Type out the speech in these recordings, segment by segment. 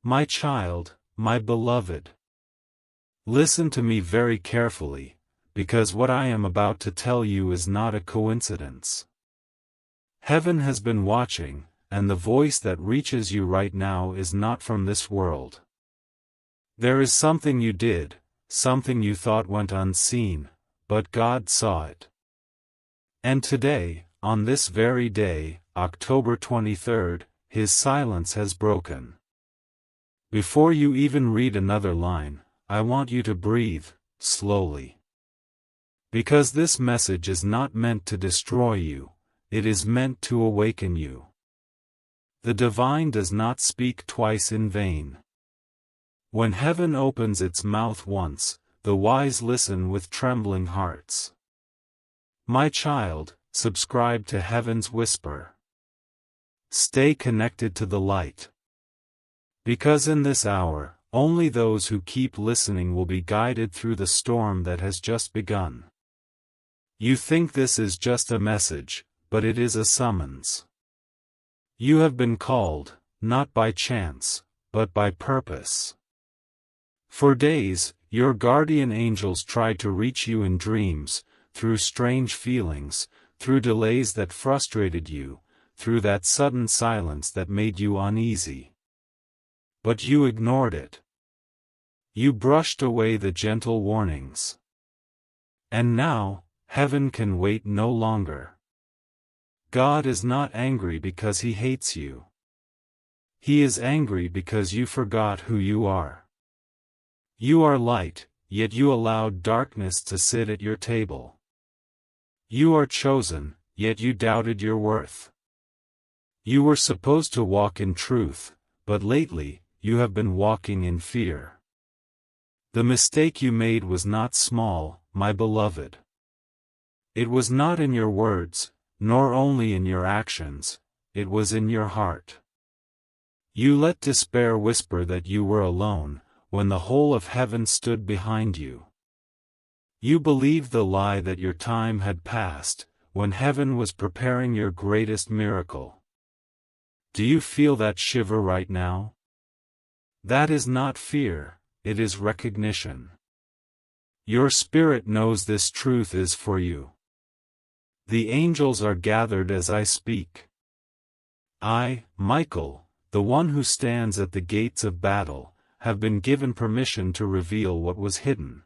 My child, my beloved. Listen to me very carefully, because what I am about to tell you is not a coincidence. Heaven has been watching, and the voice that reaches you right now is not from this world. There is something you did, something you thought went unseen, but God saw it. And today, on this very day, October 23rd, His silence has broken. Before you even read another line, I want you to breathe, slowly. Because this message is not meant to destroy you, it is meant to awaken you. The divine does not speak twice in vain. When heaven opens its mouth once, the wise listen with trembling hearts. My child, subscribe to heaven's whisper. Stay connected to the light. Because in this hour, only those who keep listening will be guided through the storm that has just begun. You think this is just a message, but it is a summons. You have been called, not by chance, but by purpose. For days, your guardian angels tried to reach you in dreams, through strange feelings, through delays that frustrated you, through that sudden silence that made you uneasy. But you ignored it. You brushed away the gentle warnings. And now, heaven can wait no longer. God is not angry because He hates you. He is angry because you forgot who you are. You are light, yet you allowed darkness to sit at your table. You are chosen, yet you doubted your worth. You were supposed to walk in truth, but lately, you have been walking in fear. The mistake you made was not small, my beloved. It was not in your words, nor only in your actions, it was in your heart. You let despair whisper that you were alone, when the whole of heaven stood behind you. You believed the lie that your time had passed, when heaven was preparing your greatest miracle. Do you feel that shiver right now? That is not fear, it is recognition. Your spirit knows this truth is for you. The angels are gathered as I speak. I, Michael, the one who stands at the gates of battle, have been given permission to reveal what was hidden.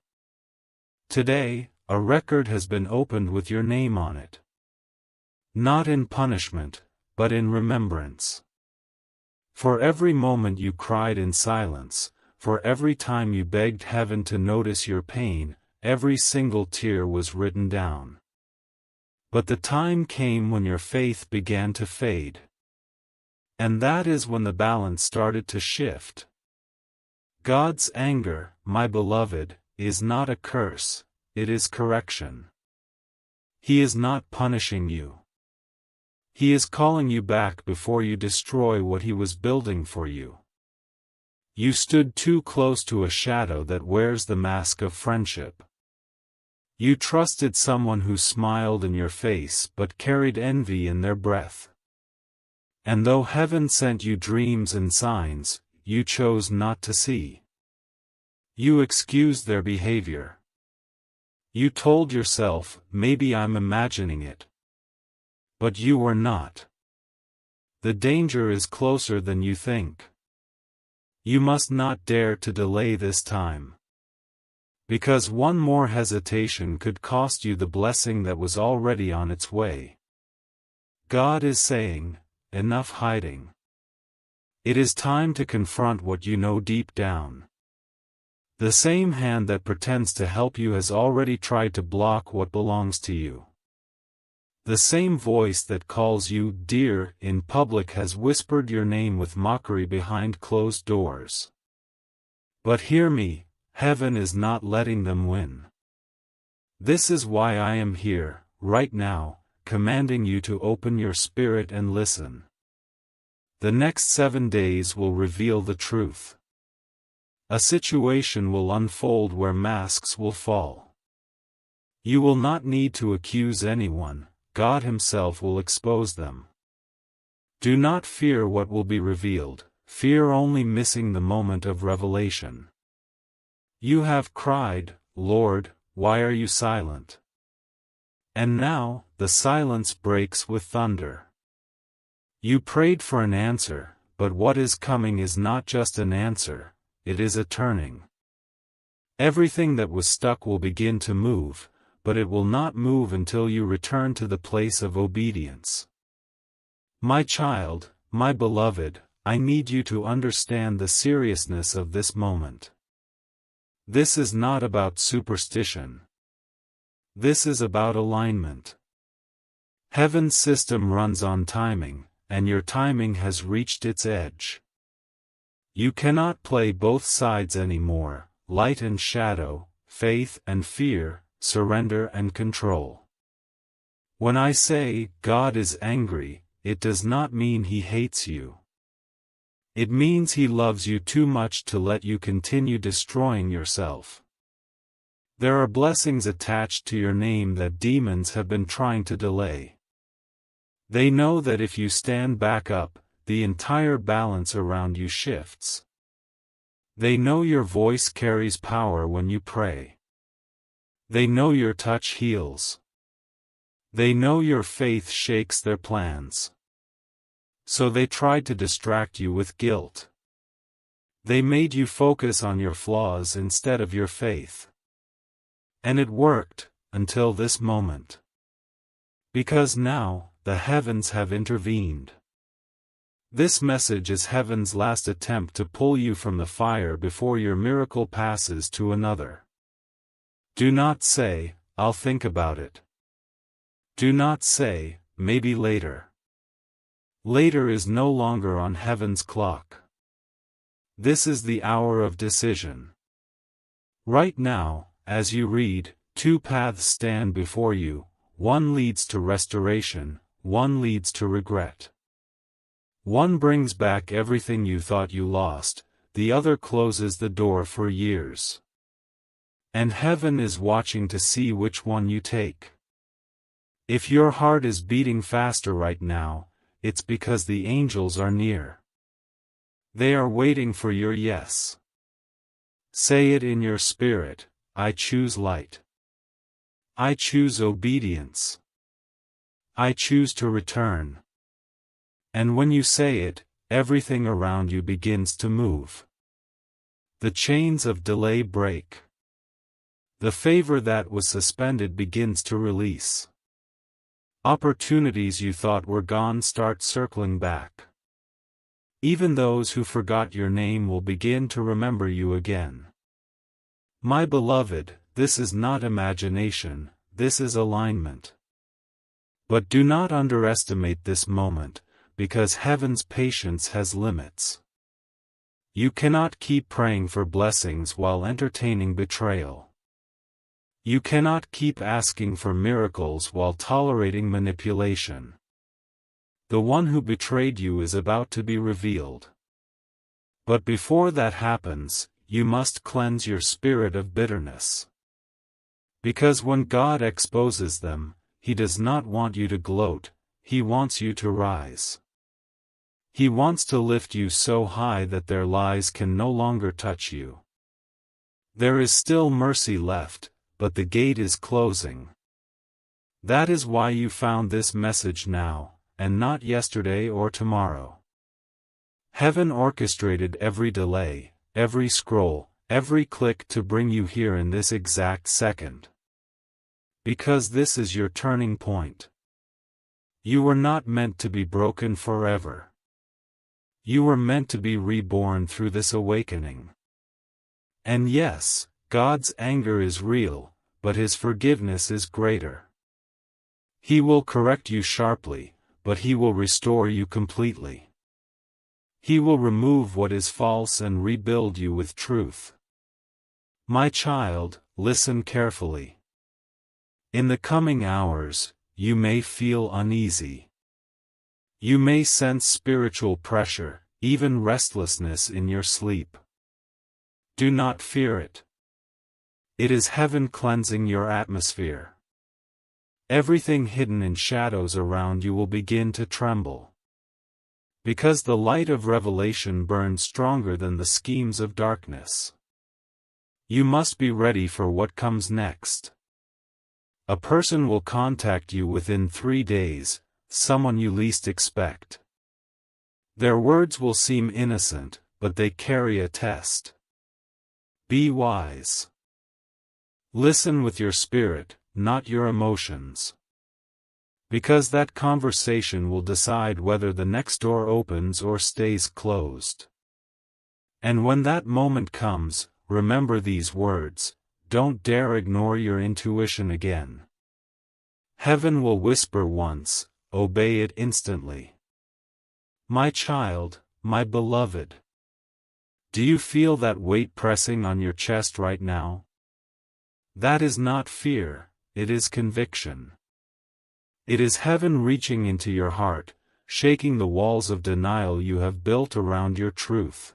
Today, a record has been opened with your name on it. Not in punishment, but in remembrance. For every moment you cried in silence, for every time you begged heaven to notice your pain, every single tear was written down. But the time came when your faith began to fade. And that is when the balance started to shift. God's anger, my beloved, is not a curse, it is correction. He is not punishing you. He is calling you back before you destroy what He was building for you. You stood too close to a shadow that wears the mask of friendship. You trusted someone who smiled in your face but carried envy in their breath. And though heaven sent you dreams and signs, you chose not to see. You excused their behavior. You told yourself, maybe I'm imagining it. But you were not. The danger is closer than you think. You must not dare to delay this time. Because one more hesitation could cost you the blessing that was already on its way. God is saying, enough hiding. It is time to confront what you know deep down. The same hand that pretends to help you has already tried to block what belongs to you. The same voice that calls you dear in public has whispered your name with mockery behind closed doors. But hear me, heaven is not letting them win. This is why I am here, right now, commanding you to open your spirit and listen. The next 7 days will reveal the truth. A situation will unfold where masks will fall. You will not need to accuse anyone, God Himself will expose them. Do not fear what will be revealed, fear only missing the moment of revelation. You have cried, Lord, why are you silent? And now, the silence breaks with thunder. You prayed for an answer, but what is coming is not just an answer, it is a turning. Everything that was stuck will begin to move, but it will not move until you return to the place of obedience. My child, my beloved, I need you to understand the seriousness of this moment. This is not about superstition. This is about alignment. Heaven's system runs on timing, and your timing has reached its edge. You cannot play both sides anymore, light and shadow, faith and fear, surrender and control. When I say, God is angry, it does not mean He hates you. It means He loves you too much to let you continue destroying yourself. There are blessings attached to your name that demons have been trying to delay. They know that if you stand back up, the entire balance around you shifts. They know your voice carries power when you pray. They know your touch heals. They know your faith shakes their plans. So they tried to distract you with guilt. They made you focus on your flaws instead of your faith. And it worked, until this moment. Because now, the heavens have intervened. This message is heaven's last attempt to pull you from the fire before your miracle passes to another. Do not say, I'll think about it. Do not say, maybe later. Later is no longer on heaven's clock. This is the hour of decision. Right now, as you read, two paths stand before you, one leads to restoration, one leads to regret. One brings back everything you thought you lost, the other closes the door for years. And heaven is watching to see which one you take. If your heart is beating faster right now, it's because the angels are near. They are waiting for your yes. Say it in your spirit, I choose light. I choose obedience. I choose to return. And when you say it, everything around you begins to move. The chains of delay break. The favor that was suspended begins to release. Opportunities you thought were gone start circling back. Even those who forgot your name will begin to remember you again. My beloved, this is not imagination, this is alignment. But do not underestimate this moment, because heaven's patience has limits. You cannot keep praying for blessings while entertaining betrayal. You cannot keep asking for miracles while tolerating manipulation. The one who betrayed you is about to be revealed. But before that happens, you must cleanse your spirit of bitterness. Because when God exposes them, He does not want you to gloat, He wants you to rise. He wants to lift you so high that their lies can no longer touch you. There is still mercy left, but the gate is closing. That is why you found this message now, and not yesterday or tomorrow. Heaven orchestrated every delay, every scroll, every click to bring you here in this exact second. Because this is your turning point. You were not meant to be broken forever. You were meant to be reborn through this awakening. And yes, God's anger is real, but His forgiveness is greater. He will correct you sharply, but He will restore you completely. He will remove what is false and rebuild you with truth. My child, listen carefully. In the coming hours, you may feel uneasy. You may sense spiritual pressure, even restlessness in your sleep. Do not fear it. It is heaven cleansing your atmosphere. Everything hidden in shadows around you will begin to tremble. Because the light of revelation burns stronger than the schemes of darkness. You must be ready for what comes next. A person will contact you within 3 days, someone you least expect. Their words will seem innocent, but they carry a test. Be wise. Listen with your spirit, not your emotions. Because that conversation will decide whether the next door opens or stays closed. And when that moment comes, remember these words: don't dare ignore your intuition again. Heaven will whisper once, obey it instantly. My child, my beloved. Do you feel that weight pressing on your chest right now? That is not fear, it is conviction. It is heaven reaching into your heart, shaking the walls of denial you have built around your truth.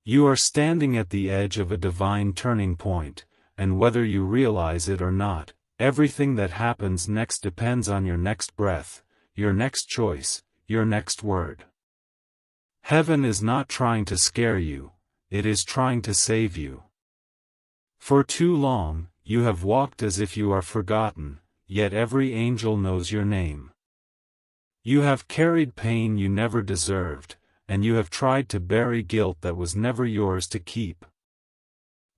You are standing at the edge of a divine turning point, and whether you realize it or not, everything that happens next depends on your next breath, your next choice, your next word. Heaven is not trying to scare you, it is trying to save you. For too long, you have walked as if you are forgotten, yet every angel knows your name. You have carried pain you never deserved, and you have tried to bury guilt that was never yours to keep.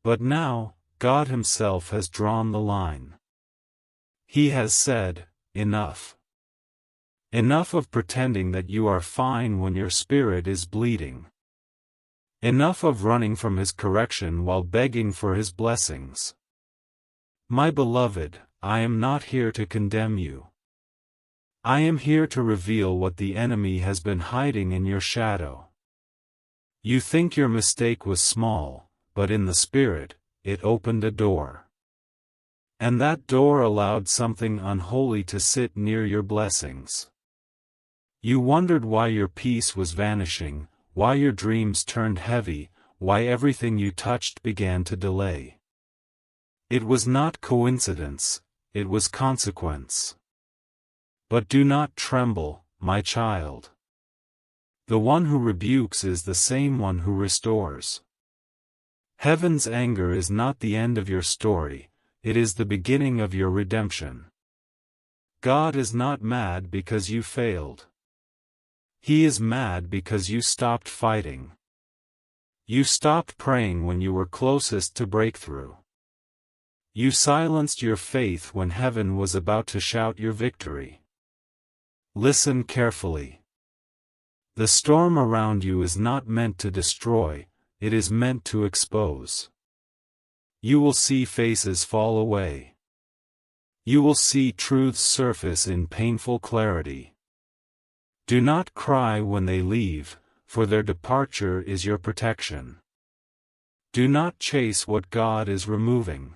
But now, God Himself has drawn the line. He has said, enough. Enough of pretending that you are fine when your spirit is bleeding. Enough of running from His correction while begging for His blessings. My beloved, I am not here to condemn you. I am here to reveal what the enemy has been hiding in your shadow. You think your mistake was small, but in the spirit, it opened a door. And that door allowed something unholy to sit near your blessings. You wondered why your peace was vanishing, why your dreams turned heavy, why everything you touched began to delay. It was not coincidence, it was consequence. But do not tremble, my child. The one who rebukes is the same one who restores. Heaven's anger is not the end of your story, it is the beginning of your redemption. God is not mad because you failed. He is mad because you stopped fighting. You stopped praying when you were closest to breakthrough. You silenced your faith when heaven was about to shout your victory. Listen carefully. The storm around you is not meant to destroy, it is meant to expose. You will see faces fall away. You will see truths surface in painful clarity. Do not cry when they leave, for their departure is your protection. Do not chase what God is removing.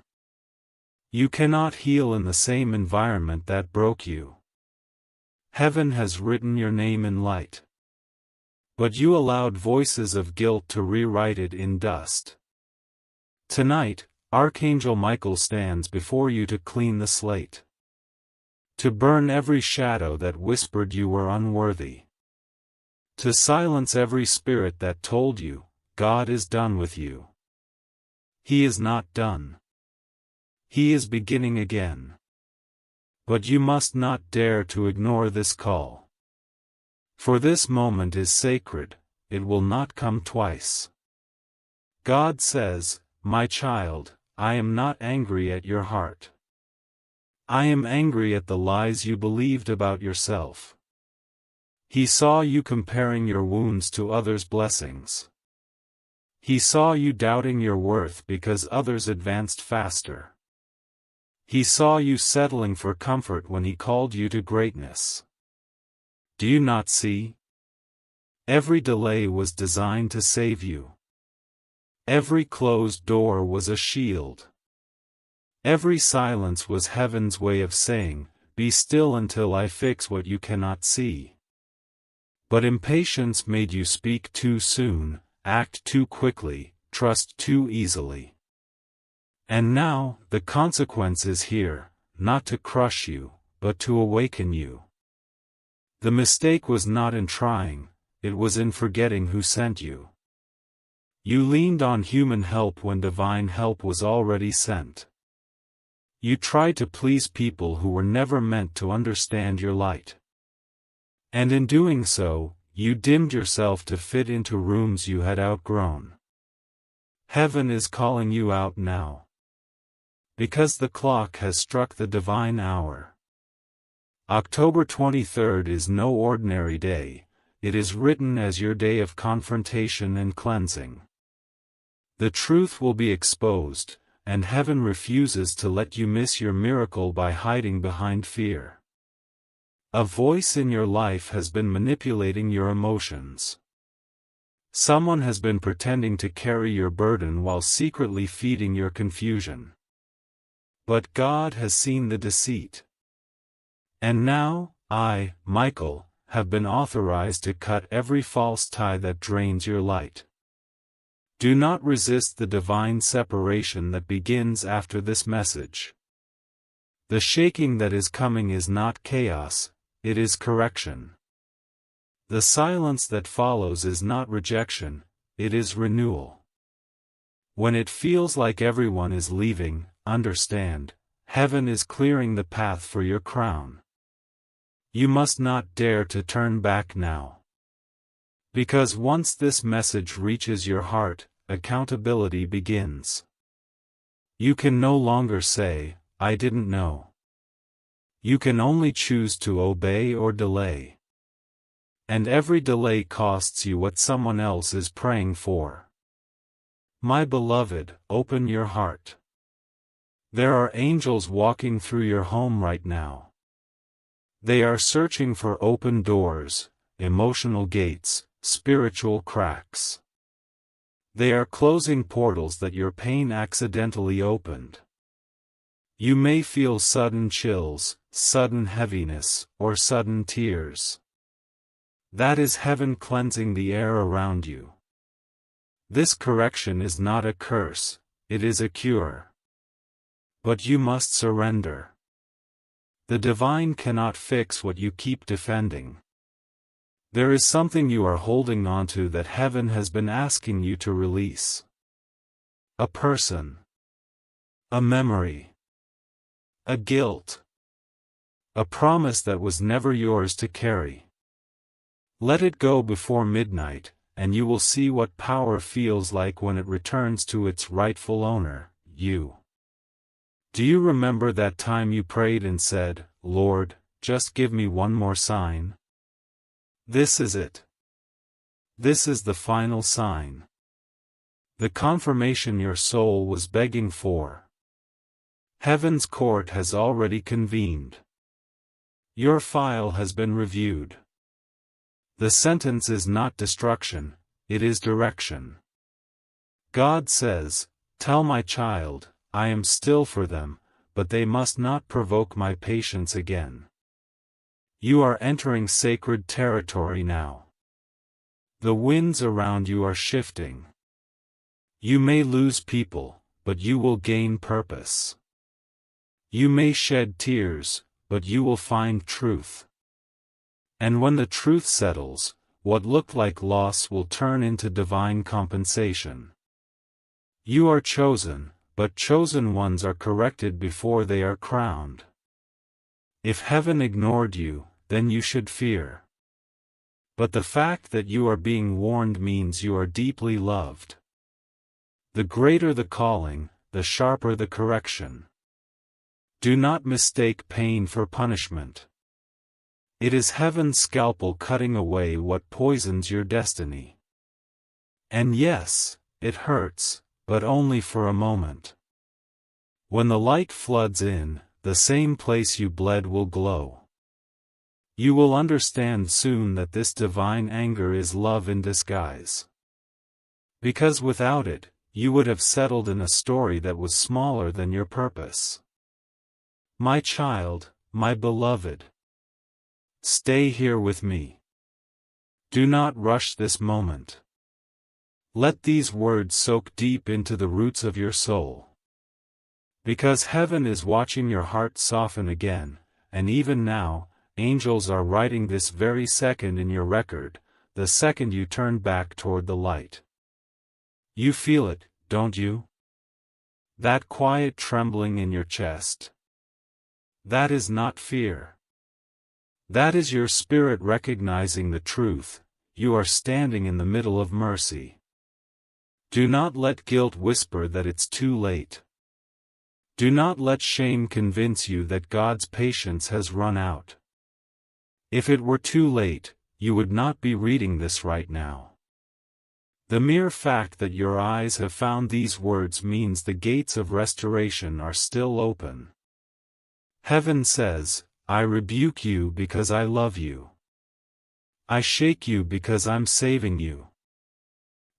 You cannot heal in the same environment that broke you. Heaven has written your name in light. But you allowed voices of guilt to rewrite it in dust. Tonight, Archangel Michael stands before you to clean the slate. To burn every shadow that whispered you were unworthy. To silence every spirit that told you, God is done with you. He is not done. He is beginning again. But you must not dare to ignore this call. For this moment is sacred, it will not come twice. God says, my child, I am not angry at your heart. I am angry at the lies you believed about yourself. He saw you comparing your wounds to others' blessings. He saw you doubting your worth because others advanced faster. He saw you settling for comfort when He called you to greatness. Do you not see? Every delay was designed to save you. Every closed door was a shield. Every silence was heaven's way of saying, be still until I fix what you cannot see. But impatience made you speak too soon, act too quickly, trust too easily. And now, the consequence is here, not to crush you, but to awaken you. The mistake was not in trying, it was in forgetting who sent you. You leaned on human help when divine help was already sent. You tried to please people who were never meant to understand your light. And in doing so, you dimmed yourself to fit into rooms you had outgrown. Heaven is calling you out now. Because the clock has struck the divine hour. October 23rd is no ordinary day, it is written as your day of confrontation and cleansing. The truth will be exposed, and heaven refuses to let you miss your miracle by hiding behind fear. A voice in your life has been manipulating your emotions. Someone has been pretending to carry your burden while secretly feeding your confusion. But God has seen the deceit. And now, I, Michael, have been authorized to cut every false tie that drains your light. Do not resist the divine separation that begins after this message. The shaking that is coming is not chaos, it is correction. The silence that follows is not rejection, it is renewal. When it feels like everyone is leaving, understand, heaven is clearing the path for your crown. You must not dare to turn back now. Because once this message reaches your heart, accountability begins. You can no longer say, "I didn't know." You can only choose to obey or delay. And every delay costs you what someone else is praying for. My beloved, open your heart. There are angels walking through your home right now. They are searching for open doors, emotional gates, spiritual cracks. They are closing portals that your pain accidentally opened. You may feel sudden chills, sudden heaviness, or sudden tears. That is heaven cleansing the air around you. This correction is not a curse, it is a cure. But you must surrender. The divine cannot fix what you keep defending. There is something you are holding onto that heaven has been asking you to release. A person. A memory. A guilt. A promise that was never yours to carry. Let it go before midnight, and you will see what power feels like when it returns to its rightful owner, you. Do you remember that time you prayed and said, "Lord, just give me one more sign"? This is it. This is the final sign. The confirmation your soul was begging for. Heaven's court has already convened. Your file has been reviewed. The sentence is not destruction, it is direction. God says, "Tell my child, I am still for them, but they must not provoke my patience again." You are entering sacred territory now. The winds around you are shifting. You may lose people, but you will gain purpose. You may shed tears, but you will find truth. And when the truth settles, what looked like loss will turn into divine compensation. You are chosen, but chosen ones are corrected before they are crowned. If heaven ignored you, then you should fear. But the fact that you are being warned means you are deeply loved. The greater the calling, the sharper the correction. Do not mistake pain for punishment. It is heaven's scalpel cutting away what poisons your destiny. And yes, it hurts, but only for a moment. When the light floods in, the same place you bled will glow. You will understand soon that this divine anger is love in disguise. Because without it, you would have settled in a story that was smaller than your purpose. My child, my beloved. Stay here with me. Do not rush this moment. Let these words soak deep into the roots of your soul. Because heaven is watching your heart soften again, and even now, angels are writing this very second in your record, the second you turn back toward the light. You feel it, don't you? That quiet trembling in your chest. That is not fear. That is your spirit recognizing the truth. You are standing in the middle of mercy. Do not let guilt whisper that it's too late. Do not let shame convince you that God's patience has run out. If it were too late, you would not be reading this right now. The mere fact that your eyes have found these words means the gates of restoration are still open. Heaven says, I rebuke you because I love you. I shake you because I'm saving you.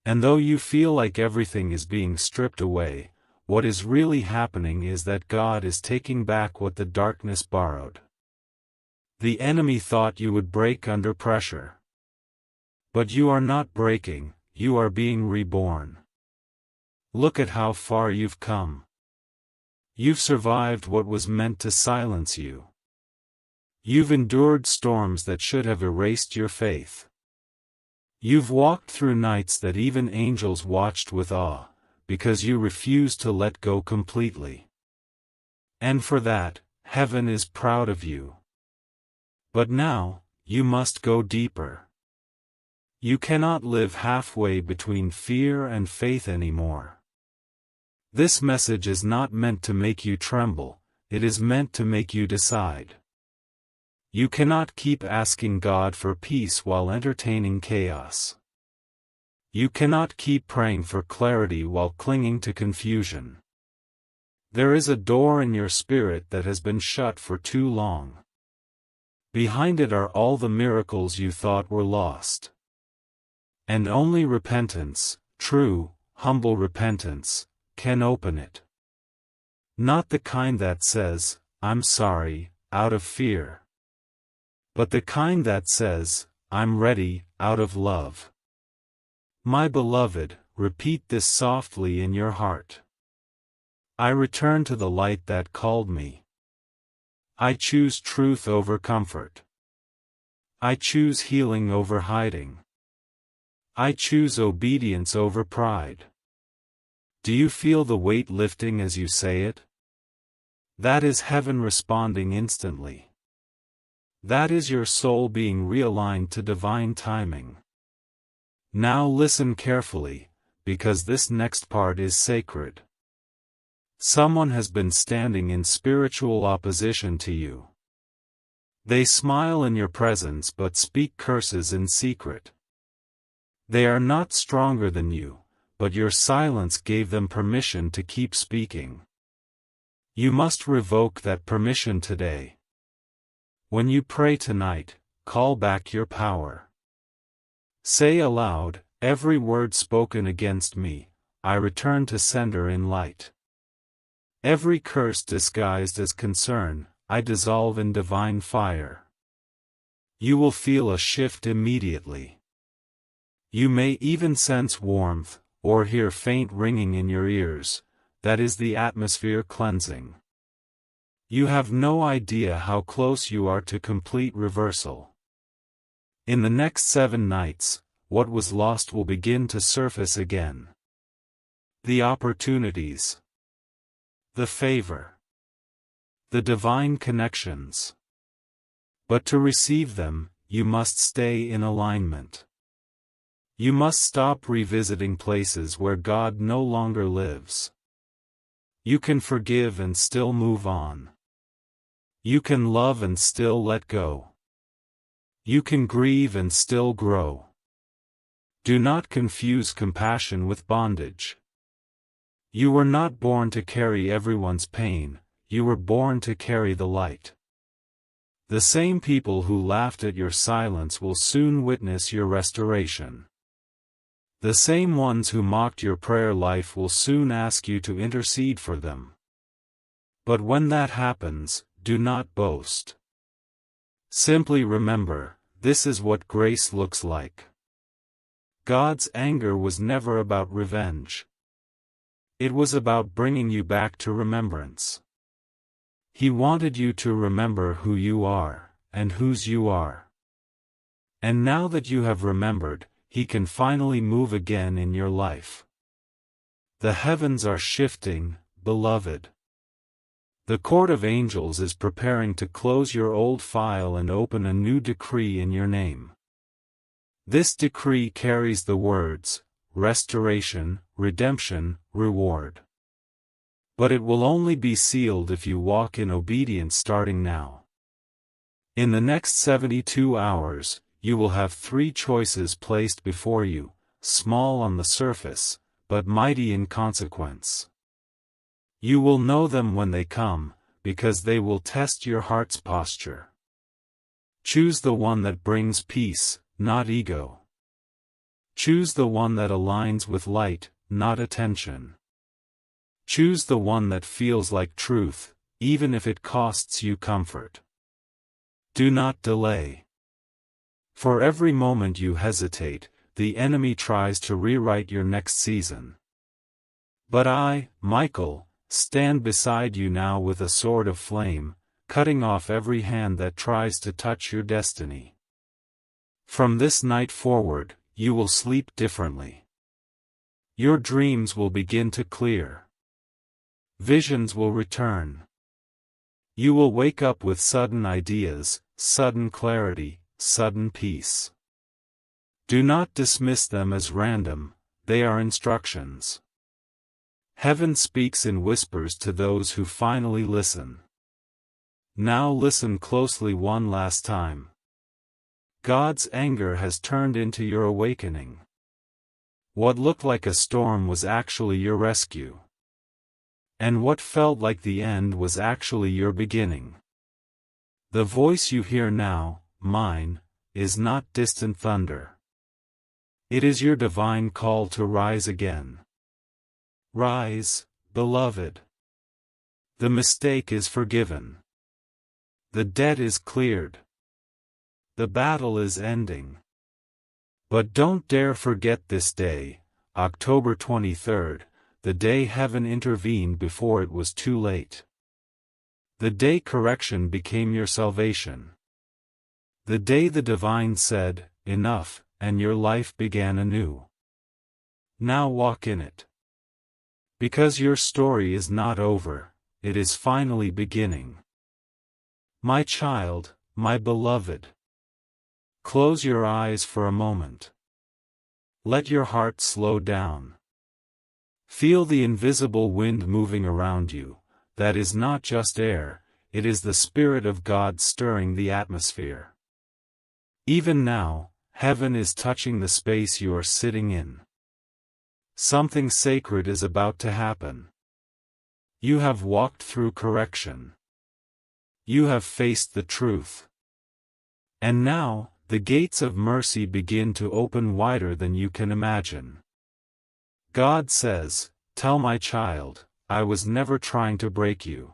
And though you feel like everything is being stripped away, what is really happening is that God is taking back what the darkness borrowed. The enemy thought you would break under pressure. But you are not breaking, you are being reborn. Look at how far you've come. You've survived what was meant to silence you. You've endured storms that should have erased your faith. You've walked through nights that even angels watched with awe, because you refused to let go completely. And for that, heaven is proud of you. But now, you must go deeper. You cannot live halfway between fear and faith anymore. This message is not meant to make you tremble, it is meant to make you decide. You cannot keep asking God for peace while entertaining chaos. You cannot keep praying for clarity while clinging to confusion. There is a door in your spirit that has been shut for too long. Behind it are all the miracles you thought were lost. And only repentance, true, humble repentance, can open it. Not the kind that says, I'm sorry, out of fear. But the kind that says, I'm ready, out of love. My beloved, repeat this softly in your heart. I return to the light that called me. I choose truth over comfort. I choose healing over hiding. I choose obedience over pride. Do you feel the weight lifting as you say it? That is heaven responding instantly. That is your soul being realigned to divine timing. Now listen carefully, because this next part is sacred. Someone has been standing in spiritual opposition to you. They smile in your presence but speak curses in secret. They are not stronger than you, but your silence gave them permission to keep speaking. You must revoke that permission today. When you pray tonight, call back your power. Say aloud, every word spoken against me, I return to sender in light. Every curse disguised as concern, I dissolve in divine fire. You will feel a shift immediately. You may even sense warmth, or hear faint ringing in your ears, that is the atmosphere cleansing. You have no idea how close you are to complete reversal. In the next 7 nights, what was lost will begin to surface again. The opportunities. The favor. The divine connections. But to receive them, you must stay in alignment. You must stop revisiting places where God no longer lives. You can forgive and still move on. You can love and still let go. You can grieve and still grow. Do not confuse compassion with bondage. You were not born to carry everyone's pain, you were born to carry the light. The same people who laughed at your silence will soon witness your restoration. The same ones who mocked your prayer life will soon ask you to intercede for them. But when that happens, do not boast. Simply remember, this is what grace looks like. God's anger was never about revenge. It was about bringing you back to remembrance. He wanted you to remember who you are, and whose you are. And now that you have remembered, He can finally move again in your life. The heavens are shifting, beloved. The court of angels is preparing to close your old file and open a new decree in your name. This decree carries the words, restoration, redemption, reward. But it will only be sealed if you walk in obedience starting now. In the next 72 hours, you will have 3 choices placed before you, small on the surface, but mighty in consequence. You will know them when they come, because they will test your heart's posture. Choose the one that brings peace, not ego. Choose the one that aligns with light, not attention. Choose the one that feels like truth, even if it costs you comfort. Do not delay. For every moment you hesitate, the enemy tries to rewrite your next season. But I, Michael, stand beside you now with a sword of flame, cutting off every hand that tries to touch your destiny. From this night forward, you will sleep differently. Your dreams will begin to clear. Visions will return. You will wake up with sudden ideas, sudden clarity, sudden peace. Do not dismiss them as random, they are instructions. Heaven speaks in whispers to those who finally listen. Now listen closely one last time. God's anger has turned into your awakening. What looked like a storm was actually your rescue. And what felt like the end was actually your beginning. The voice you hear now, mine, is not distant thunder. It is your divine call to rise again. Rise, beloved. The mistake is forgiven. The debt is cleared. The battle is ending. But don't dare forget this day, October 23rd, the day heaven intervened before it was too late. The day correction became your salvation. The day the divine said, enough, and your life began anew. Now walk in it. Because your story is not over, it is finally beginning. My child, my beloved. Close your eyes for a moment. Let your heart slow down. Feel the invisible wind moving around you. That is not just air, it is the Spirit of God stirring the atmosphere. Even now, heaven is touching the space you are sitting in. Something sacred is about to happen. You have walked through correction. You have faced the truth. And now, the gates of mercy begin to open wider than you can imagine. God says, tell my child, I was never trying to break you.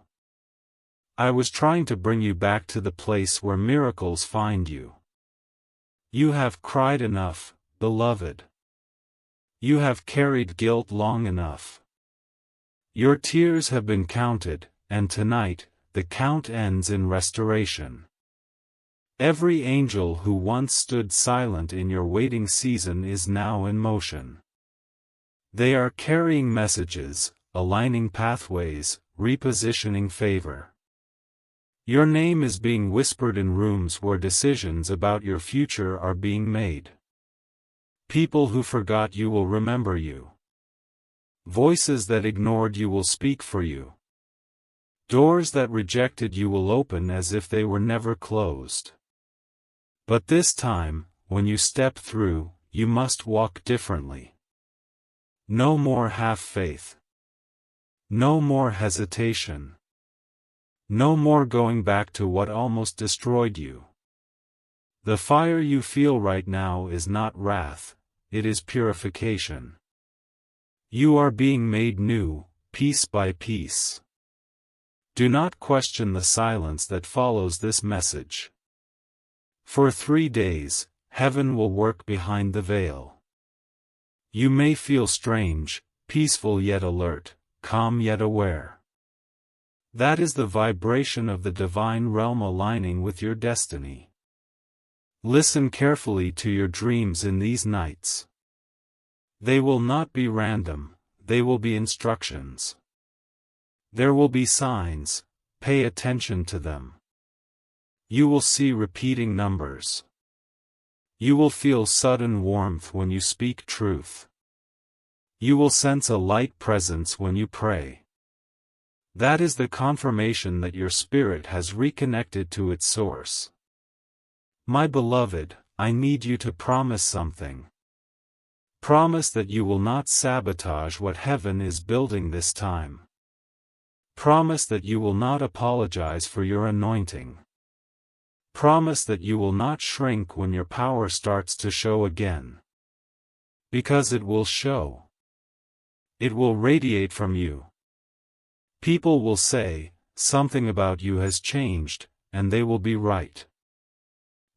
I was trying to bring you back to the place where miracles find you. You have cried enough, beloved. You have carried guilt long enough. Your tears have been counted, and tonight, the count ends in restoration. Every angel who once stood silent in your waiting season is now in motion. They are carrying messages, aligning pathways, repositioning favor. Your name is being whispered in rooms where decisions about your future are being made. People who forgot you will remember you. Voices that ignored you will speak for you. Doors that rejected you will open as if they were never closed. But this time, when you step through, you must walk differently. No more half-faith. No more hesitation. No more going back to what almost destroyed you. The fire you feel right now is not wrath, it is purification. You are being made new, piece by piece. Do not question the silence that follows this message. For 3 days, heaven will work behind the veil. You may feel strange, peaceful yet alert, calm yet aware. That is the vibration of the divine realm aligning with your destiny. Listen carefully to your dreams in these nights. They will not be random, they will be instructions. There will be signs, pay attention to them. You will see repeating numbers. You will feel sudden warmth when you speak truth. You will sense a light presence when you pray. That is the confirmation that your spirit has reconnected to its source. My beloved, I need you to promise something. Promise that you will not sabotage what heaven is building this time. Promise that you will not apologize for your anointing. Promise that you will not shrink when your power starts to show again. Because it will show. It will radiate from you. People will say, something about you has changed, and they will be right.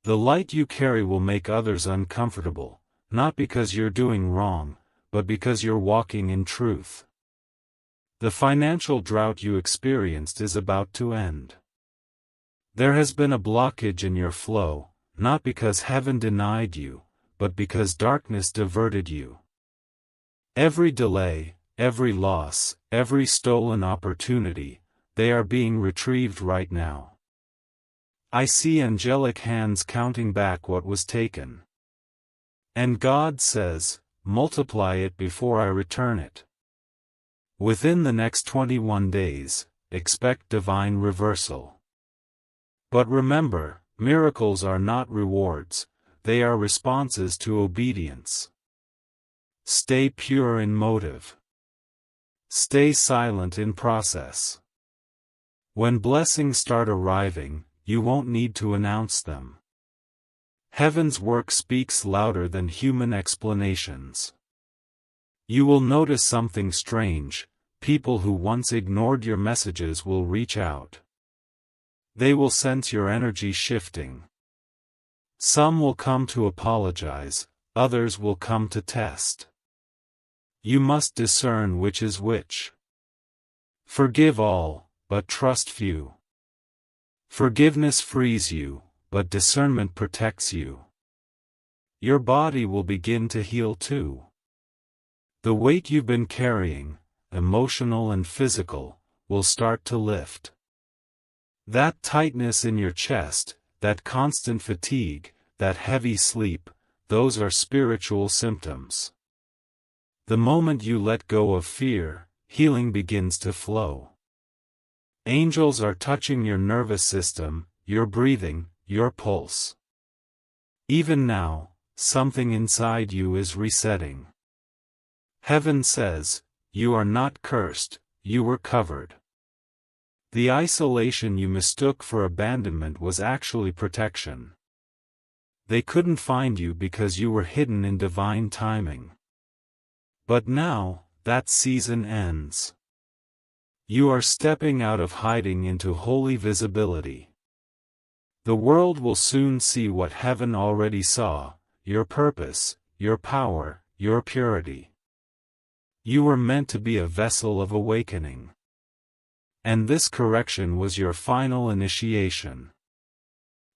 The light you carry will make others uncomfortable, not because you're doing wrong, but because you're walking in truth. The financial drought you experienced is about to end. There has been a blockage in your flow, not because heaven denied you, but because darkness diverted you. Every delay, every loss, every stolen opportunity, they are being retrieved right now. I see angelic hands counting back what was taken. And God says, multiply it before I return it. Within the next 21 days, expect divine reversal. But remember, miracles are not rewards, they are responses to obedience. Stay pure in motive. Stay silent in process. When blessings start arriving, you won't need to announce them. Heaven's work speaks louder than human explanations. You will notice something strange. People who once ignored your messages will reach out. They will sense your energy shifting. Some will come to apologize, others will come to test. You must discern which is which. Forgive all, but trust few. Forgiveness frees you, but discernment protects you. Your body will begin to heal too. The weight you've been carrying, emotional and physical, will start to lift. That tightness in your chest, that constant fatigue, that heavy sleep, those are spiritual symptoms. The moment you let go of fear, healing begins to flow. Angels are touching your nervous system, your breathing, your pulse. Even now, something inside you is resetting. Heaven says, you are not cursed, you were covered. The isolation you mistook for abandonment was actually protection. They couldn't find you because you were hidden in divine timing. But now, that season ends. You are stepping out of hiding into holy visibility. The world will soon see what heaven already saw, your purpose, your power, your purity. You were meant to be a vessel of awakening. And this correction was your final initiation.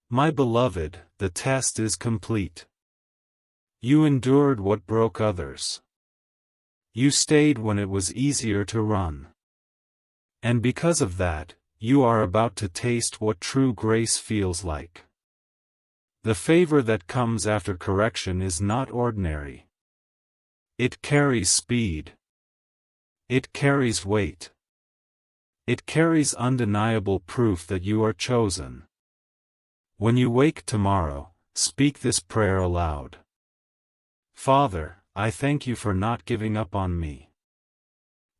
My beloved, the test is complete. You endured what broke others. You stayed when it was easier to run. And because of that, you are about to taste what true grace feels like. The favor that comes after correction is not ordinary. It carries speed. It carries weight. It carries undeniable proof that you are chosen. When you wake tomorrow, speak this prayer aloud. Father, I thank you for not giving up on me.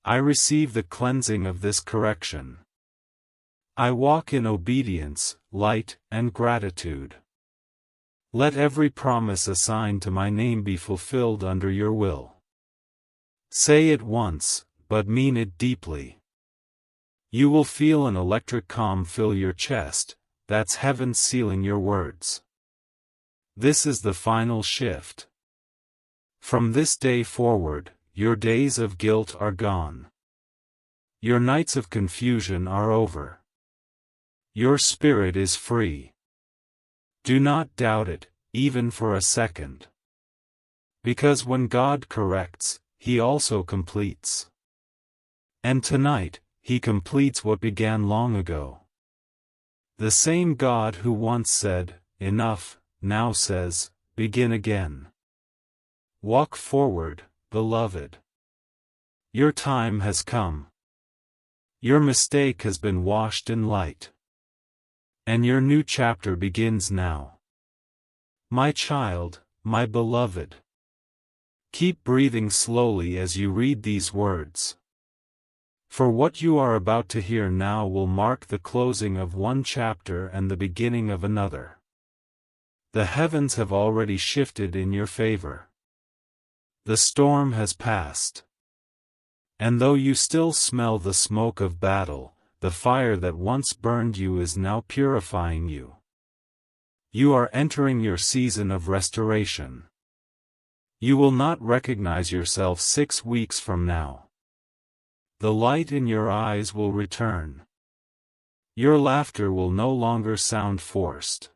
I receive the cleansing of this correction. I walk in obedience, light, and gratitude. Let every promise assigned to my name be fulfilled under your will. Say it once, but mean it deeply. You will feel an electric calm fill your chest, that's heaven sealing your words. This is the final shift. From this day forward, your days of guilt are gone. Your nights of confusion are over. Your spirit is free. Do not doubt it, even for a second. Because when God corrects, He also completes. And tonight, He completes what began long ago. The same God who once said, "Enough," now says, "Begin again." Walk forward, beloved. Your time has come. Your mistake has been washed in light. And your new chapter begins now. My child, my beloved. Keep breathing slowly as you read these words. For what you are about to hear now will mark the closing of one chapter and the beginning of another. The heavens have already shifted in your favor. The storm has passed. And though you still smell the smoke of battle, the fire that once burned you is now purifying you. You are entering your season of restoration. You will not recognize yourself 6 weeks from now. The light in your eyes will return. Your laughter will no longer sound forced.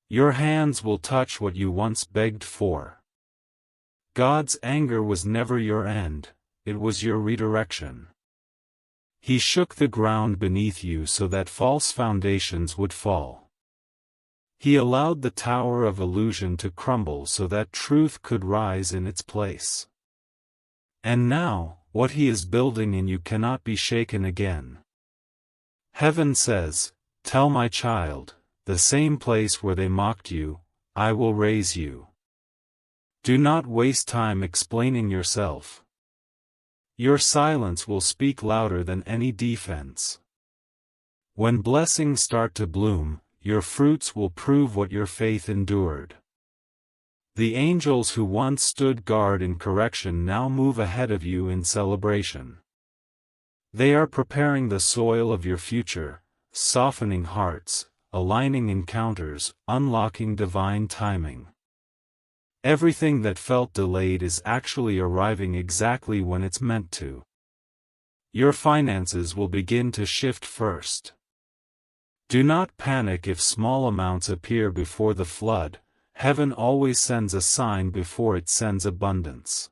Your hands will touch what you once begged for. God's anger was never your end, it was your redirection. He shook the ground beneath you so that false foundations would fall. He allowed the tower of illusion to crumble so that truth could rise in its place. And now, what He is building in you cannot be shaken again. Heaven says, "Tell my child, the same place where they mocked you, I will raise you." Do not waste time explaining yourself. Your silence will speak louder than any defense. When blessings start to bloom, your fruits will prove what your faith endured. The angels who once stood guard in correction now move ahead of you in celebration. They are preparing the soil of your future, softening hearts, aligning encounters, unlocking divine timing. Everything that felt delayed is actually arriving exactly when it's meant to. Your finances will begin to shift first. Do not panic if small amounts appear before the flood. Heaven always sends a sign before it sends abundance.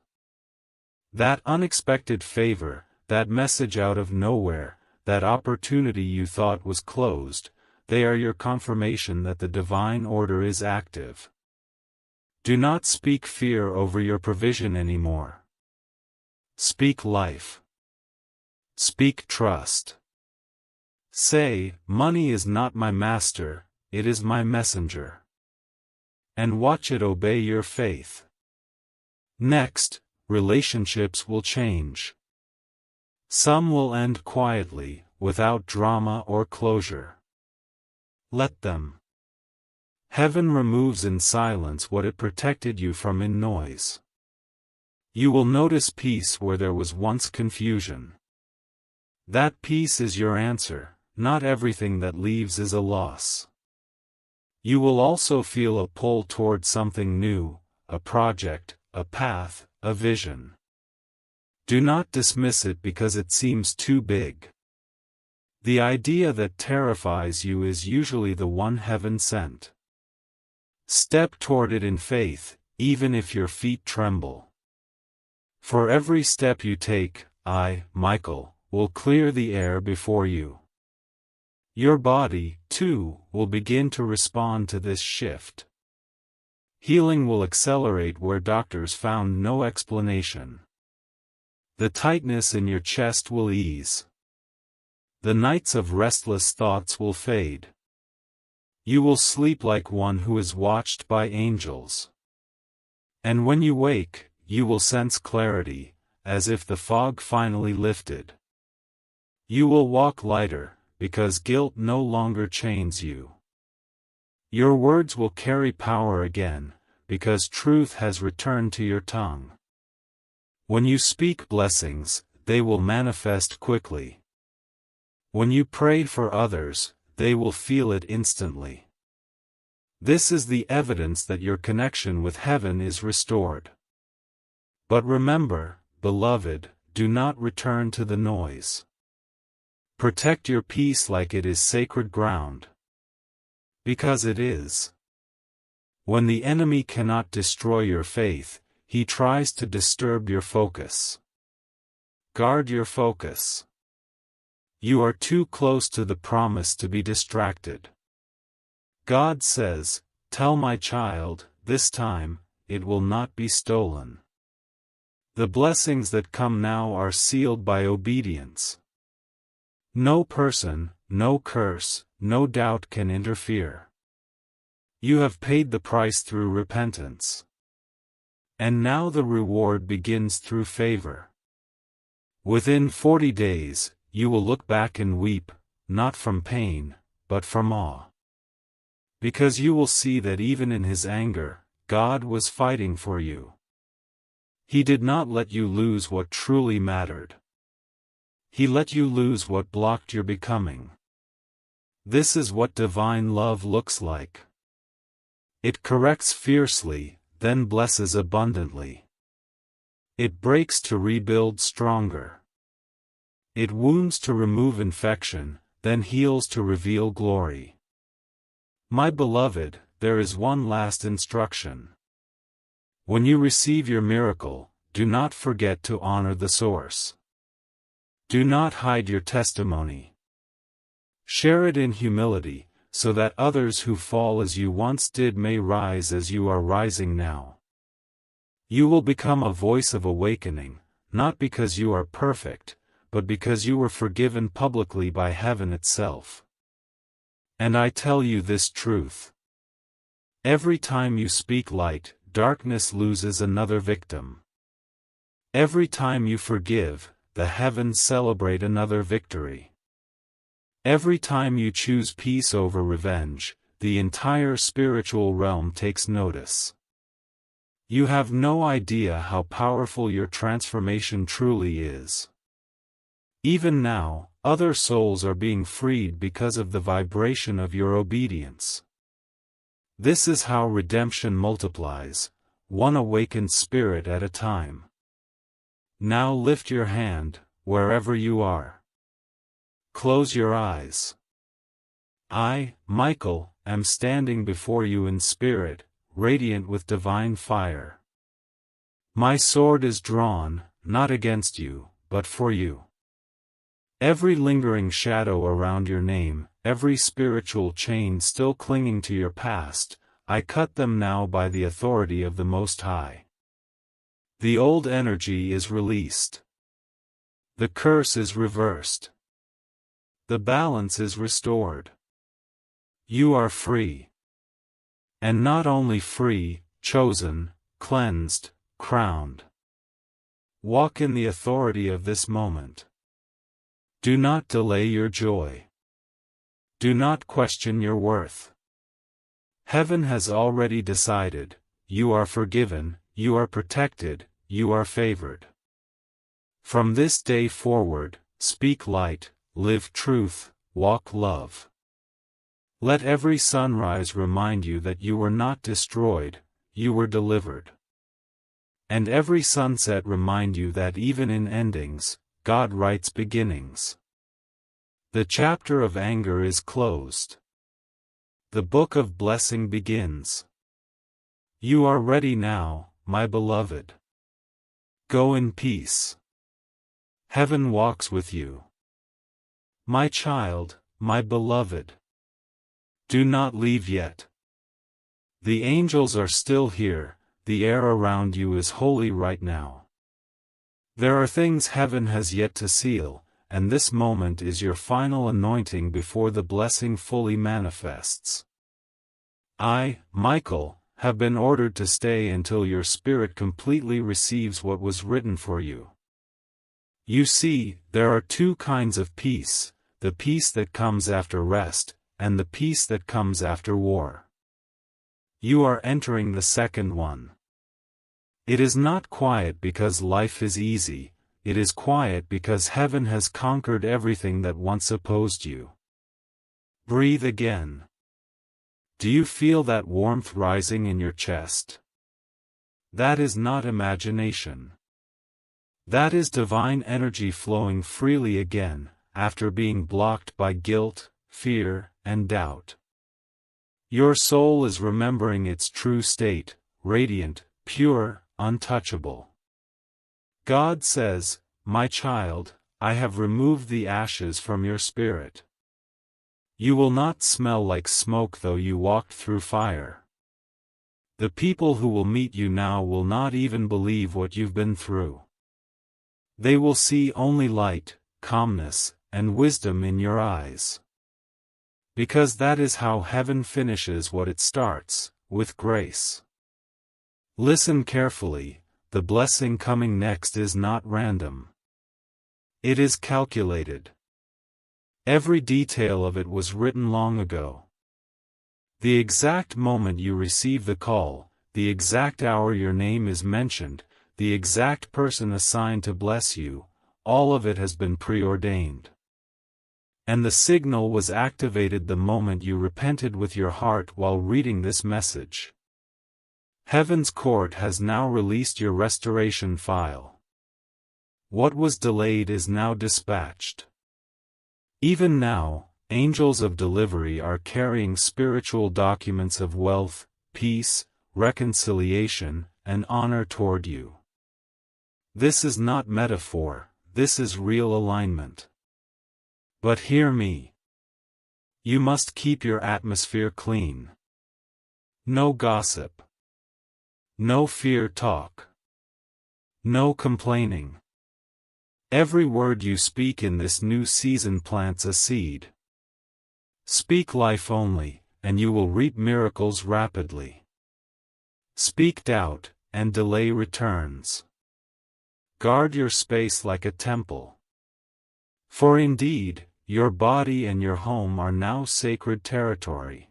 That unexpected favor, that message out of nowhere, that opportunity you thought was closed, they are your confirmation that the divine order is active. Do not speak fear over your provision anymore. Speak life. Speak trust. Say, "Money is not my master, it is my messenger." And watch it obey your faith. Next, relationships will change. Some will end quietly, without drama or closure. Let them. Heaven removes in silence what it protected you from in noise. You will notice peace where there was once confusion. That peace is your answer. Not everything that leaves is a loss. You will also feel a pull toward something new, a project, a path, a vision. Do not dismiss it because it seems too big. The idea that terrifies you is usually the one heaven sent. Step toward it in faith, even if your feet tremble. For every step you take, I, Michael, will clear the air before you. Your body, too, will begin to respond to this shift. Healing will accelerate where doctors found no explanation. The tightness in your chest will ease. The nights of restless thoughts will fade. You will sleep like one who is watched by angels. And when you wake, you will sense clarity, as if the fog finally lifted. You will walk lighter, because guilt no longer chains you. Your words will carry power again, because truth has returned to your tongue. When you speak blessings, they will manifest quickly. When you pray for others, they will feel it instantly. This is the evidence that your connection with heaven is restored. But remember, beloved, do not return to the noise. Protect your peace like it is sacred ground. Because it is. When the enemy cannot destroy your faith, he tries to disturb your focus. Guard your focus. You are too close to the promise to be distracted. God says, "Tell my child, this time, it will not be stolen." The blessings that come now are sealed by obedience. No person, no curse, no doubt can interfere. You have paid the price through repentance. And now the reward begins through favor. Within 40 days, you will look back and weep, not from pain, but from awe. Because you will see that even in His anger, God was fighting for you. He did not let you lose what truly mattered. He let you lose what blocked your becoming. This is what divine love looks like. It corrects fiercely, then blesses abundantly. It breaks to rebuild stronger. It wounds to remove infection, then heals to reveal glory. My beloved, there is one last instruction. When you receive your miracle, do not forget to honor the source. Do not hide your testimony. Share it in humility, so that others who fall as you once did may rise as you are rising now. You will become a voice of awakening, not because you are perfect, but because you were forgiven publicly by heaven itself. And I tell you this truth. Every time you speak light, darkness loses another victim. Every time you forgive, the heavens celebrate another victory. Every time you choose peace over revenge, the entire spiritual realm takes notice. You have no idea how powerful your transformation truly is. Even now, other souls are being freed because of the vibration of your obedience. This is how redemption multiplies, one awakened spirit at a time. Now lift your hand, wherever you are. Close your eyes. I, Michael, am standing before you in spirit, radiant with divine fire. My sword is drawn, not against you, but for you. Every lingering shadow around your name, every spiritual chain still clinging to your past, I cut them now by the authority of the Most High. The old energy is released. The curse is reversed. The balance is restored. You are free. And not only free, chosen, cleansed, crowned. Walk in the authority of this moment. Do not delay your joy. Do not question your worth. Heaven has already decided, you are forgiven, you are protected, you are favored. From this day forward, speak light, live truth, walk love. Let every sunrise remind you that you were not destroyed, you were delivered. And every sunset remind you that even in endings, God writes beginnings. The chapter of anger is closed. The book of blessing begins. You are ready now, my beloved. Go in peace. Heaven walks with you. My child, my beloved. Do not leave yet. The angels are still here, the air around you is holy right now. There are things heaven has yet to seal, and this moment is your final anointing before the blessing fully manifests. I, Michael, have been ordered to stay until your spirit completely receives what was written for you. You see, there are two kinds of peace, the peace that comes after rest, and the peace that comes after war. You are entering the second one. It is not quiet because life is easy, it is quiet because heaven has conquered everything that once opposed you. Breathe again. Do you feel that warmth rising in your chest? That is not imagination. That is divine energy flowing freely again, after being blocked by guilt, fear, and doubt. Your soul is remembering its true state, radiant, pure, untouchable. God says, "My child, I have removed the ashes from your spirit. You will not smell like smoke though you walked through fire." The people who will meet you now will not even believe what you've been through. They will see only light, calmness, and wisdom in your eyes. Because that is how heaven finishes what it starts, with grace. Listen carefully, the blessing coming next is not random. It is calculated. Every detail of it was written long ago. The exact moment you receive the call, the exact hour your name is mentioned, the exact person assigned to bless you, all of it has been preordained. And the signal was activated the moment you repented with your heart while reading this message. Heaven's court has now released your restoration file. What was delayed is now dispatched. Even now, angels of delivery are carrying spiritual documents of wealth, peace, reconciliation, and honor toward you. This is not metaphor, this is real alignment. But hear me. You must keep your atmosphere clean. No gossip. No fear talk. No complaining. Every word you speak in this new season plants a seed. Speak life only, and you will reap miracles rapidly. Speak doubt, and delay returns. Guard your space like a temple. For indeed, your body and your home are now sacred territory.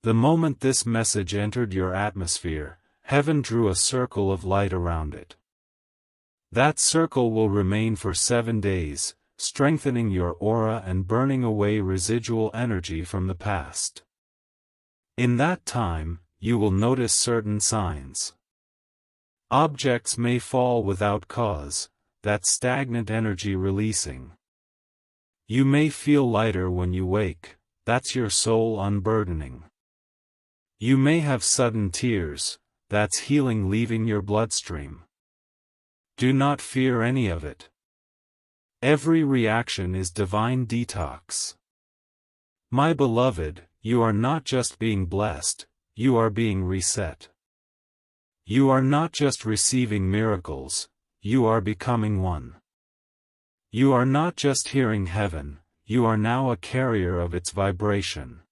The moment this message entered your atmosphere, heaven drew a circle of light around it. That circle will remain for 7 days, strengthening your aura and burning away residual energy from the past. In that time, you will notice certain signs. Objects may fall without cause, that stagnant energy releasing. You may feel lighter when you wake, that's your soul unburdening. You may have sudden tears, that's healing leaving your bloodstream. Do not fear any of it. Every reaction is divine detox. My beloved, you are not just being blessed, you are being reset. You are not just receiving miracles, you are becoming one. You are not just hearing heaven, you are now a carrier of its vibration.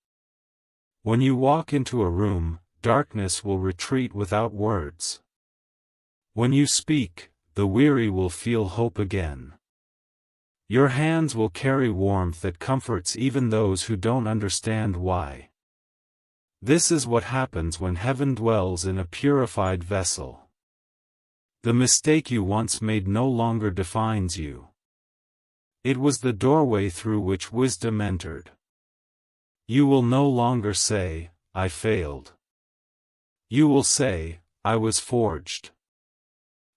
When you walk into a room, darkness will retreat without words. When you speak, the weary will feel hope again. Your hands will carry warmth that comforts even those who don't understand why. This is what happens when heaven dwells in a purified vessel. The mistake you once made no longer defines you. It was the doorway through which wisdom entered. You will no longer say, "I failed." You will say, "I was forged."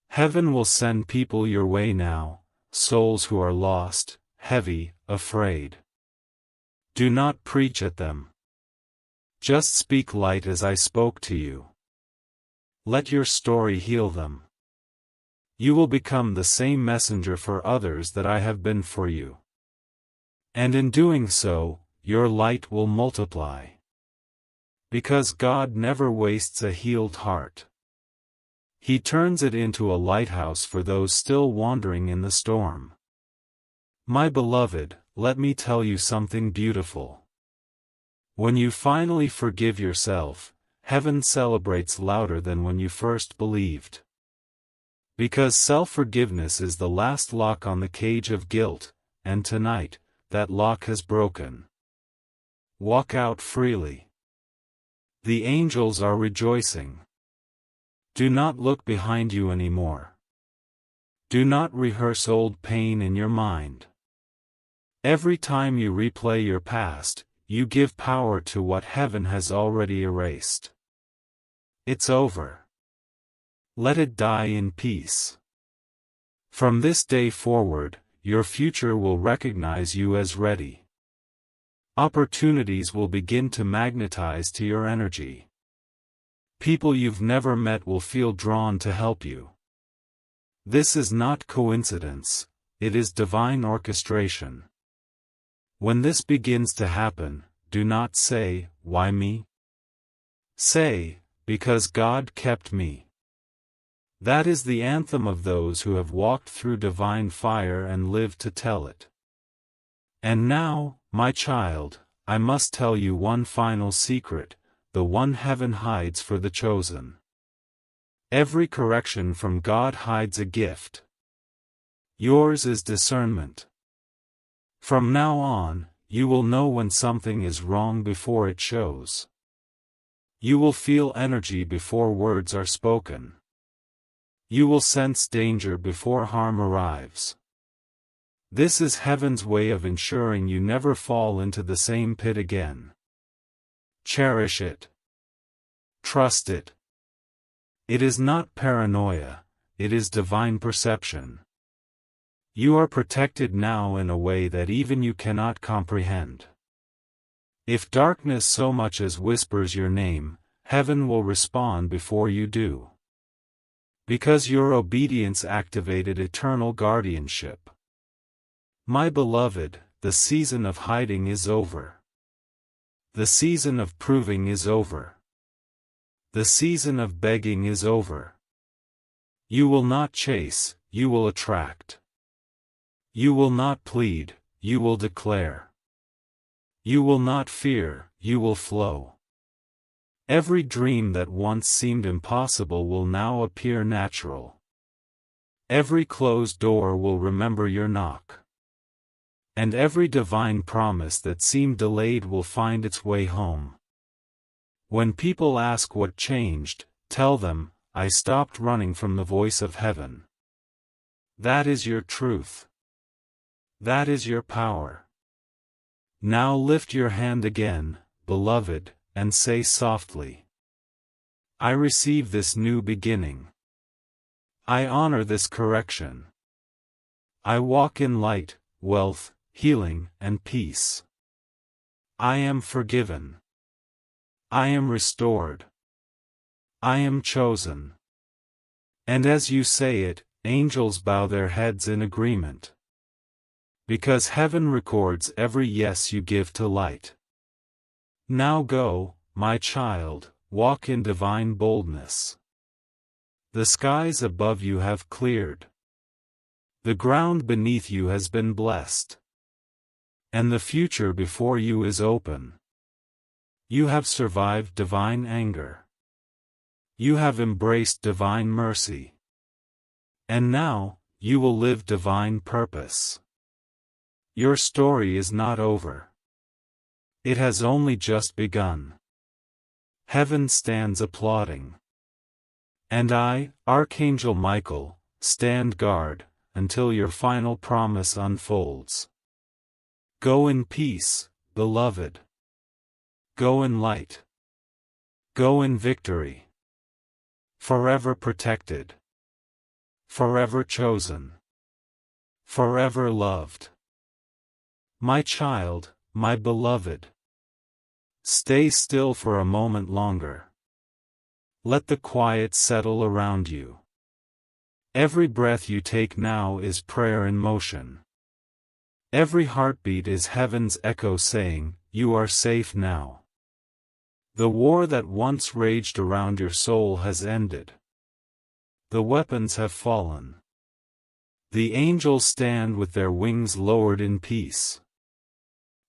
Heaven will send people your way now, souls who are lost, heavy, afraid. Do not preach at them. Just speak light as I spoke to you. Let your story heal them. You will become the same messenger for others that I have been for you. And in doing so, your light will multiply. Because God never wastes a healed heart. He turns it into a lighthouse for those still wandering in the storm. My beloved, let me tell you something beautiful. When you finally forgive yourself, heaven celebrates louder than when you first believed. Because self-forgiveness is the last lock on the cage of guilt, and tonight, that lock has broken. Walk out freely. The angels are rejoicing. Do not look behind you anymore. Do not rehearse old pain in your mind. Every time you replay your past, you give power to what heaven has already erased. It's over. Let it die in peace. From this day forward, your future will recognize you as ready. Opportunities will begin to magnetize to your energy. People you've never met will feel drawn to help you. This is not coincidence, it is divine orchestration. When this begins to happen, do not say, "Why me?" Say, "Because God kept me." That is the anthem of those who have walked through divine fire and lived to tell it. And now, my child, I must tell you one final secret, the one heaven hides for the chosen. Every correction from God hides a gift. Yours is discernment. From now on, you will know when something is wrong before it shows. You will feel energy before words are spoken. You will sense danger before harm arrives. This is heaven's way of ensuring you never fall into the same pit again. Cherish it. Trust it. It is not paranoia, it is divine perception. You are protected now in a way that even you cannot comprehend. If darkness so much as whispers your name, heaven will respond before you do. Because your obedience activated eternal guardianship. My beloved, the season of hiding is over. The season of proving is over. The season of begging is over. You will not chase, you will attract. You will not plead, you will declare. You will not fear, you will flow. Every dream that once seemed impossible will now appear natural. Every closed door will remember your knock. And every divine promise that seemed delayed will find its way home. When people ask what changed, tell them, I stopped running from the voice of heaven. That is your truth. That is your power. Now lift your hand again, beloved, and say softly, I receive this new beginning. I honor this correction. I walk in light, wealth, healing, and peace. I am forgiven. I am restored. I am chosen. And as you say it, angels bow their heads in agreement. Because heaven records every yes you give to light. Now go, my child, walk in divine boldness. The skies above you have cleared. The ground beneath you has been blessed. And the future before you is open. You have survived divine anger. You have embraced divine mercy. And now, you will live divine purpose. Your story is not over. It has only just begun. Heaven stands applauding. And I, Archangel Michael, stand guard, until your final promise unfolds. Go in peace, beloved. Go in light. Go in victory. Forever protected. Forever chosen. Forever loved. My child, my beloved. Stay still for a moment longer. Let the quiet settle around you. Every breath you take now is prayer in motion. Every heartbeat is heaven's echo saying, you are safe now. The war that once raged around your soul has ended. The weapons have fallen. The angels stand with their wings lowered in peace.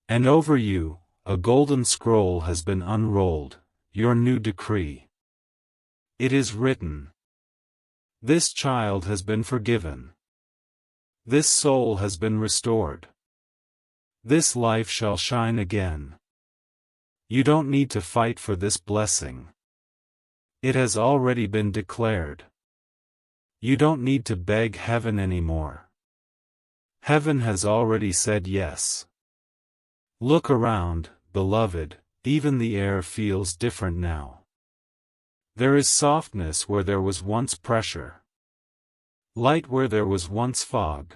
And over you, a golden scroll has been unrolled, your new decree. It is written. This child has been forgiven. This soul has been restored. This life shall shine again. You don't need to fight for this blessing. It has already been declared. You don't need to beg heaven anymore. Heaven has already said yes. Look around, beloved, even the air feels different now. There is softness where there was once pressure. Light where there was once fog.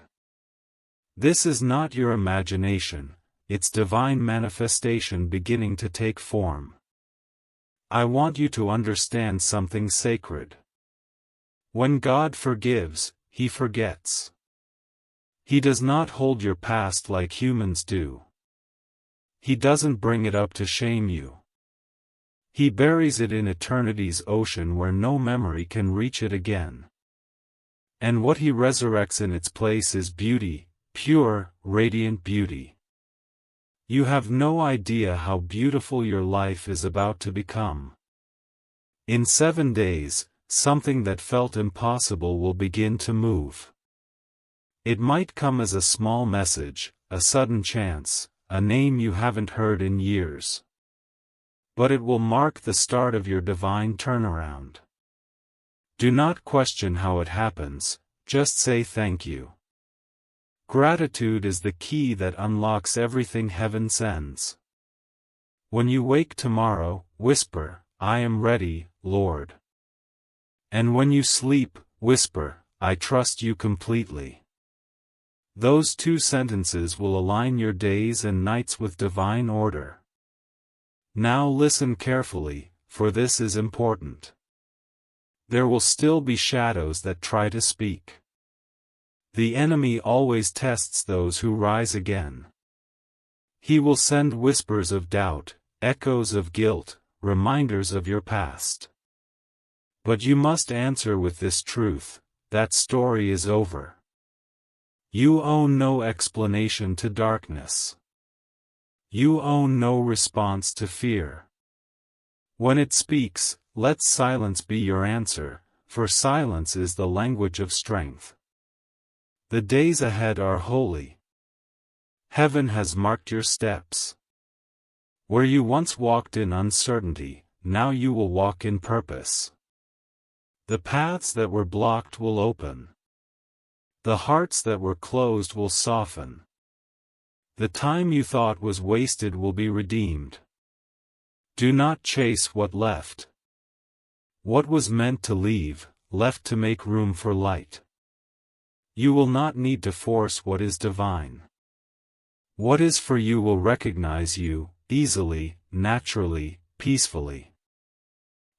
This is not your imagination, its divine manifestation beginning to take form. I want you to understand something sacred. When God forgives, He forgets. He does not hold your past like humans do. He doesn't bring it up to shame you. He buries it in eternity's ocean where no memory can reach it again. And what He resurrects in its place is beauty, pure, radiant beauty. You have no idea how beautiful your life is about to become. In 7 days, something that felt impossible will begin to move. It might come as a small message, a sudden chance, a name you haven't heard in years. But it will mark the start of your divine turnaround. Do not question how it happens, just say thank you. Gratitude is the key that unlocks everything heaven sends. When you wake tomorrow, whisper, I am ready, Lord. And when you sleep, whisper, I trust you completely. Those 2 sentences will align your days and nights with divine order. Now listen carefully, for this is important. There will still be shadows that try to speak. The enemy always tests those who rise again. He will send whispers of doubt, echoes of guilt, reminders of your past. But you must answer with this truth: that story is over. You owe no explanation to darkness. You owe no response to fear. When it speaks, let silence be your answer, for silence is the language of strength. The days ahead are holy. Heaven has marked your steps. Where you once walked in uncertainty, now you will walk in purpose. The paths that were blocked will open. The hearts that were closed will soften. The time you thought was wasted will be redeemed. Do not chase what left. What was meant to leave, left to make room for light. You will not need to force what is divine. What is for you will recognize you, easily, naturally, peacefully.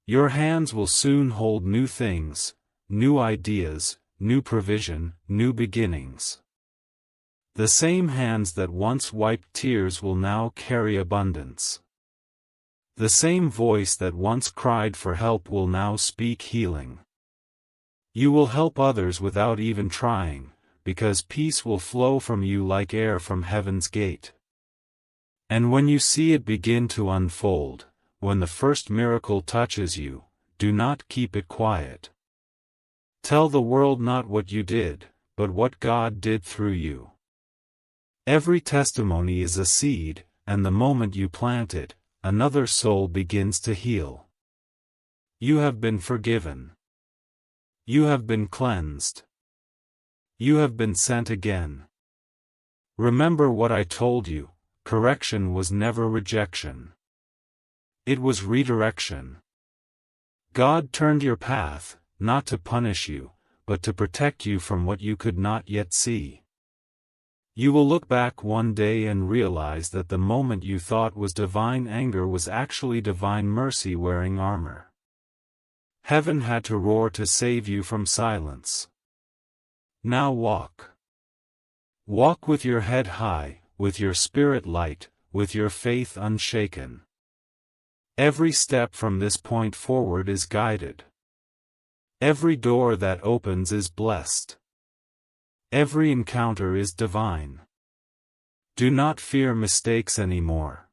Your hands will soon hold new things, new ideas, new provision, new beginnings. The same hands that once wiped tears will now carry abundance. The same voice that once cried for help will now speak healing. You will help others without even trying, because peace will flow from you like air from heaven's gate. And when you see it begin to unfold, when the first miracle touches you, do not keep it quiet. Tell the world not what you did, but what God did through you. Every testimony is a seed, and the moment you plant it, another soul begins to heal. You have been forgiven. You have been cleansed. You have been sent again. Remember what I told you: correction was never rejection. It was redirection. God turned your path, not to punish you, but to protect you from what you could not yet see. You will look back one day and realize that the moment you thought was divine anger was actually divine mercy wearing armor. Heaven had to roar to save you from silence. Now walk. Walk with your head high, with your spirit light, with your faith unshaken. Every step from this point forward is guided. Every door that opens is blessed. Every encounter is divine. Do not fear mistakes anymore.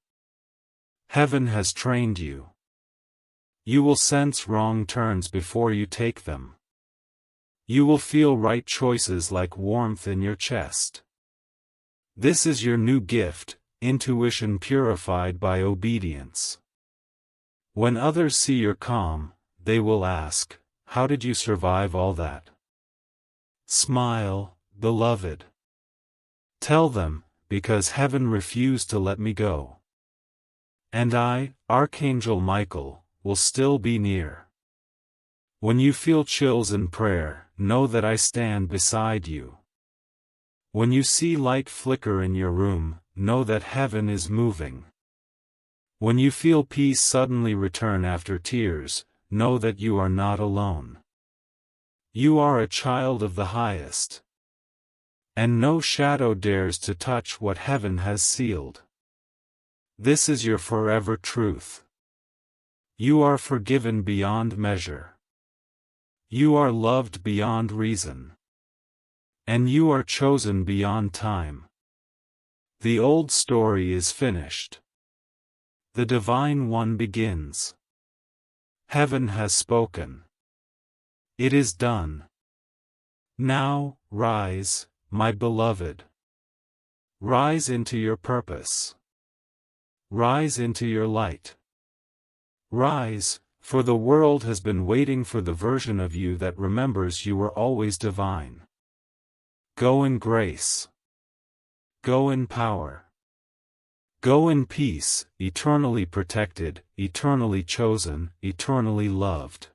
Heaven has trained you. You will sense wrong turns before you take them. You will feel right choices like warmth in your chest. This is your new gift, intuition purified by obedience. When others see your calm, they will ask, how did you survive all that? Smile, beloved. Tell them, because heaven refused to let me go. And I, Archangel Michael, will still be near. When you feel chills in prayer, know that I stand beside you. When you see light flicker in your room, know that heaven is moving. When you feel peace suddenly return after tears, know that you are not alone. You are a child of the highest. And no shadow dares to touch what heaven has sealed. This is your forever truth. You are forgiven beyond measure. You are loved beyond reason. And you are chosen beyond time. The old story is finished. The Divine One begins. Heaven has spoken. It is done. Now, rise, my beloved. Rise into your purpose. Rise into your light. Rise, for the world has been waiting for the version of you that remembers you were always divine. Go in grace. Go in power. Go in peace, eternally protected, eternally chosen, eternally loved.